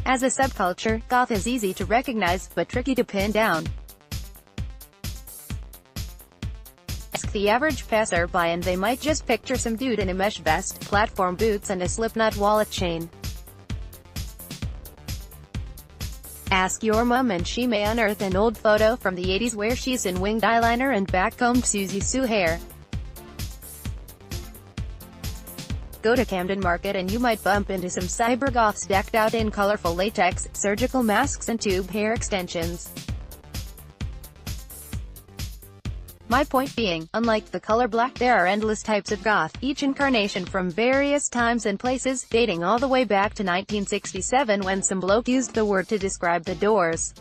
As a subculture, goth is easy to recognize, but tricky to pin down. Ask the average passerby and they might just picture some dude in a mesh vest, platform boots and a Slipknot wallet chain. Ask your mum and she may unearth an old photo from the 80s where she's in winged eyeliner and backcombed Siouxsie Sue hair. Go to Camden Market and you might bump into some cybergoths decked out in colorful latex, surgical masks and tube hair extensions. My point being, unlike the color black, there are endless types of goth, each incarnation from various times and places, dating all the way back to 1967 when some bloke used the word to describe the Doors.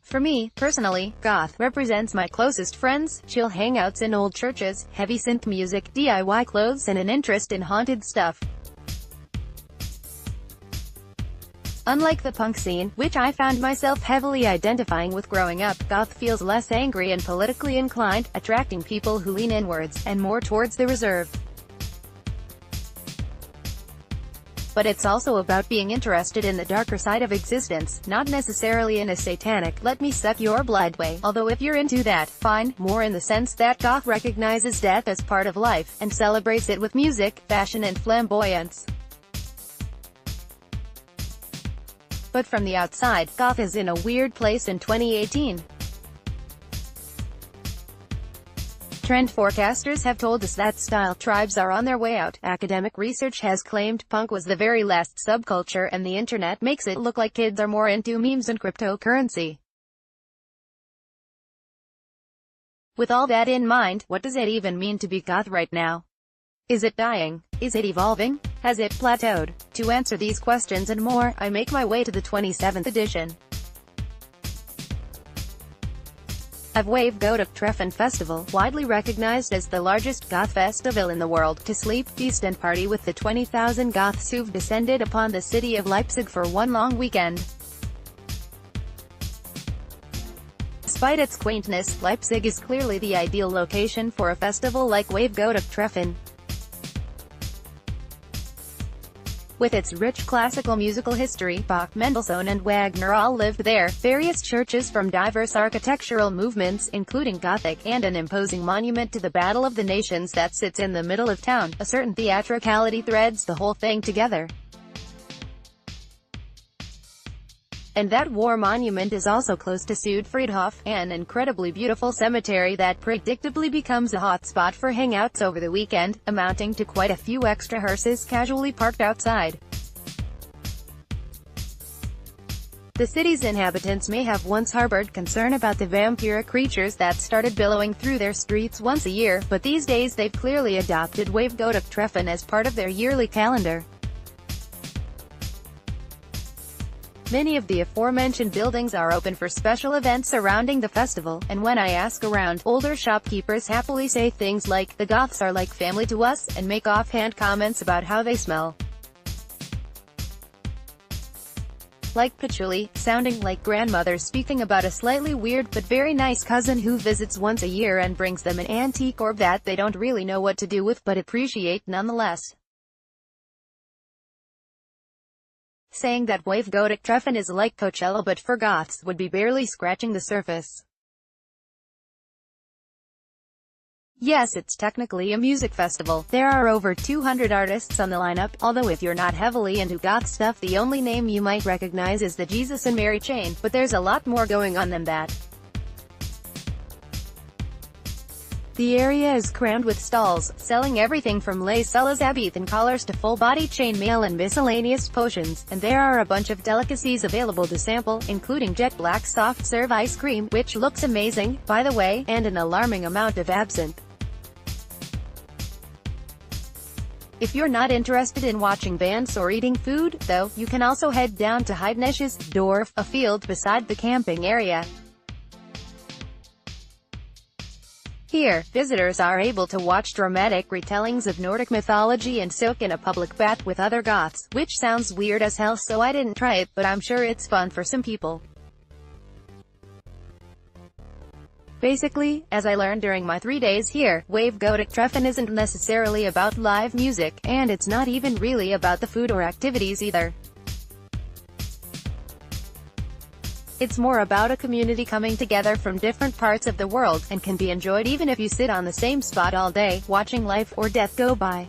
For me, personally, goth represents my closest friends, chill hangouts in old churches, heavy synth music, DIY clothes and an interest in haunted stuff. Unlike the punk scene, which I found myself heavily identifying with growing up, goth feels less angry and politically inclined, attracting people who lean inwards, and more towards the reserved. But it's also about being interested in the darker side of existence, not necessarily in a satanic, let me suck your blood way, although if you're into that, fine, more in the sense that goth recognizes death as part of life, and celebrates it with music, fashion and flamboyance. But from the outside, goth is in a weird place in 2018. Trend forecasters have told us that style tribes are on their way out. Academic research has claimed punk was the very last subculture and the internet makes it look like kids are more into memes and cryptocurrency. With all that in mind, what does it even mean to be goth right now? Is it dying? Is it evolving? Has it plateaued? To answer these questions and more, I make my way to the 27th edition of Wave Goth Treffen Festival, widely recognized as the largest goth festival in the world, to sleep, feast and party with the 20,000 goths who've descended upon the city of Leipzig for one long weekend. Despite its quaintness, Leipzig is clearly the ideal location for a festival like Wave Goth Treffen. With its rich classical musical history, Bach, Mendelssohn and Wagner all lived there, various churches from diverse architectural movements, including Gothic, and an imposing monument to the Battle of the Nations that sits in the middle of town. A certain theatricality threads the whole thing together. And that war monument is also close to Südfriedhof, an incredibly beautiful cemetery that predictably becomes a hotspot for hangouts over the weekend, amounting to quite a few extra hearses casually parked outside. The city's inhabitants may have once harbored concern about the vampiric creatures that started billowing through their streets once a year, but these days they've clearly adopted Wave Goth Treffen as part of their yearly calendar. Many of the aforementioned buildings are open for special events surrounding the festival, and when I ask around, older shopkeepers happily say things like, "The goths are like family to us," and make offhand comments about how they smell like patchouli, sounding like grandmothers speaking about a slightly weird but very nice cousin who visits once a year and brings them an antique orb that they don't really know what to do with but appreciate nonetheless. Saying that Wave Goth Treffen is like Coachella but for goths would be barely scratching the surface. Yes, it's technically a music festival. There are over 200 artists on the lineup, although if you're not heavily into goth stuff the only name you might recognize is the Jesus and Mary chain, but there's a lot more going on than that. The area is crammed with stalls, selling everything from lace Elizabethan collars to full-body chainmail and miscellaneous potions, and there are a bunch of delicacies available to sample, including jet black soft-serve ice cream, which looks amazing, by the way, and an alarming amount of absinthe. If you're not interested in watching bands or eating food, though, you can also head down to Heidnisches Dorf, a field beside the camping area. Here, visitors are able to watch dramatic retellings of Nordic mythology and soak in a public bath with other goths, which sounds weird as hell so I didn't try it, but I'm sure it's fun for some people. Basically, as I learned during my 3 days here, wave gothic treffen isn't necessarily about live music, and it's not even really about the food or activities either. It's more about a community coming together from different parts of the world, and can be enjoyed even if you sit on the same spot all day, watching life or death go by.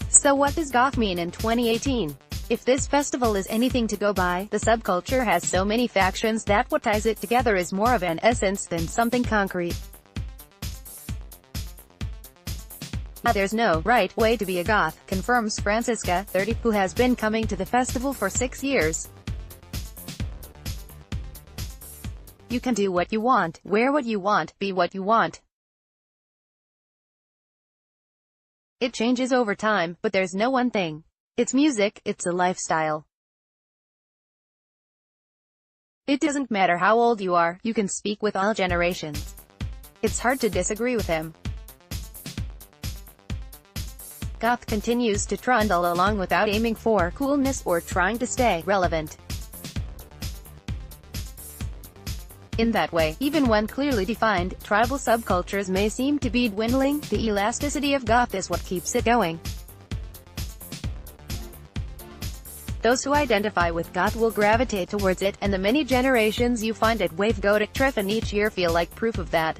So what does goth mean in 2018? If this festival is anything to go by, the subculture has so many factions that what ties it together is more of an essence than something concrete. There's no right way to be a goth, confirms Francisca, 30, who has been coming to the festival for 6 years. You can do what you want, wear what you want, be what you want. It changes over time, but there's no one thing. It's music, it's a lifestyle. It doesn't matter how old you are, you can speak with all generations. It's hard to disagree with him. Goth continues to trundle along without aiming for coolness or trying to stay relevant. In that way, even when clearly defined, tribal subcultures may seem to be dwindling, the elasticity of goth is what keeps it going. Those who identify with goth will gravitate towards it, and the many generations you find at Wave Gothic Treffen each year feel like proof of that.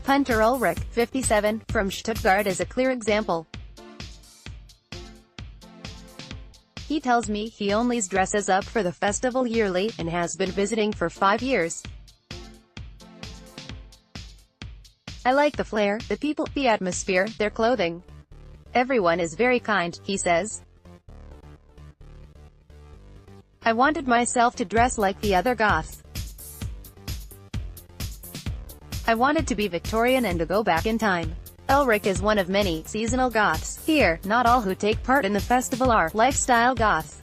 Hunter Ulrich, 57, from Stuttgart is a clear example. He tells me he only dresses up for the festival yearly, and has been visiting for 5 years. I like the flair, the people, the atmosphere, their clothing. Everyone is very kind, he says. I wanted myself to dress like the other goths. I wanted to be Victorian and to go back in time. Ulrich is one of many seasonal goths here. Not all who take part in the festival are lifestyle goths.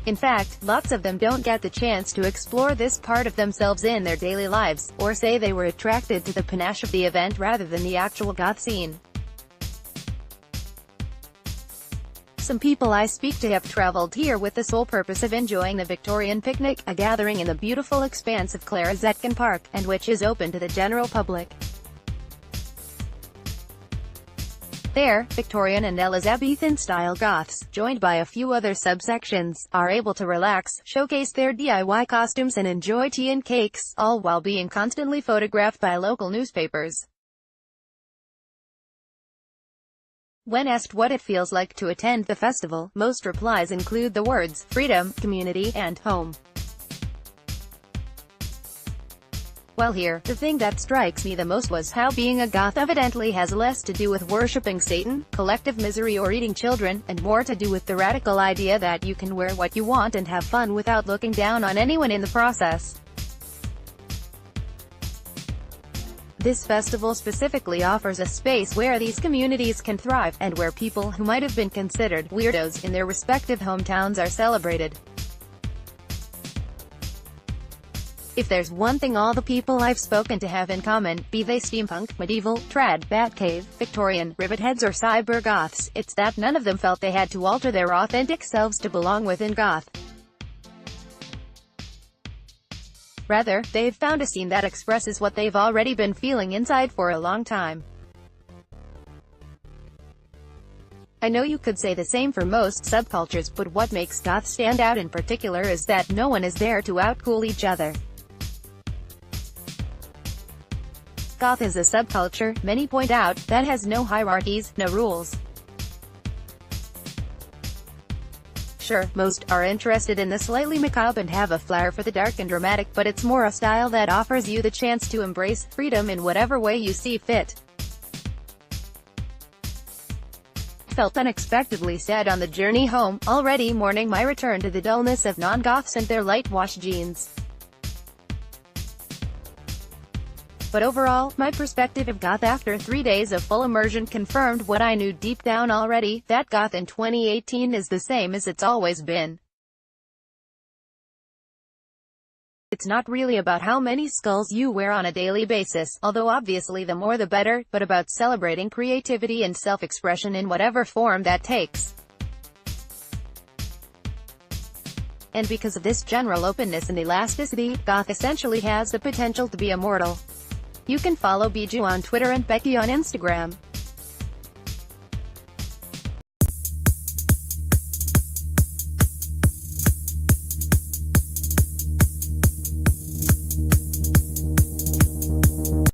In fact, lots of them don't get the chance to explore this part of themselves in their daily lives, or say they were attracted to the panache of the event rather than the actual goth scene. Some people I speak to have traveled here with the sole purpose of enjoying the Victorian picnic, a gathering in the beautiful expanse of Clara Zetkin Park, and which is open to the general public. There, Victorian and Elizabethan-style goths, joined by a few other subsections, are able to relax, showcase their DIY costumes and enjoy tea and cakes, all while being constantly photographed by local newspapers. When asked what it feels like to attend the festival, most replies include the words, freedom, community, and home. While here, the thing that strikes me the most was how being a goth evidently has less to do with worshipping Satan, collective misery or eating children, and more to do with the radical idea that you can wear what you want and have fun without looking down on anyone in the process. This festival specifically offers a space where these communities can thrive, and where people who might have been considered weirdos in their respective hometowns are celebrated. If there's one thing all the people I've spoken to have in common, be they steampunk, medieval, trad, Batcave, Victorian, rivetheads or cybergoths, it's that none of them felt they had to alter their authentic selves to belong within goth. Rather, they've found a scene that expresses what they've already been feeling inside for a long time. I know you could say the same for most subcultures, but what makes goth stand out in particular is that no one is there to outcool each other. Goth is a subculture, many point out, that has no hierarchies, no rules. Sure, most are interested in the slightly macabre and have a flair for the dark and dramatic, but it's more a style that offers you the chance to embrace freedom in whatever way you see fit. Felt unexpectedly sad on the journey home, already mourning my return to the dullness of non-goths and their light-washed jeans. But overall, my perspective of goth after 3 days of full immersion confirmed what I knew deep down already, that goth in 2018 is the same as it's always been. It's not really about how many skulls you wear on a daily basis, although obviously the more the better, but about celebrating creativity and self-expression in whatever form that takes. And because of this general openness and elasticity, Goth essentially has the potential to be immortal. You can follow Bijou on Twitter and Becky on Instagram.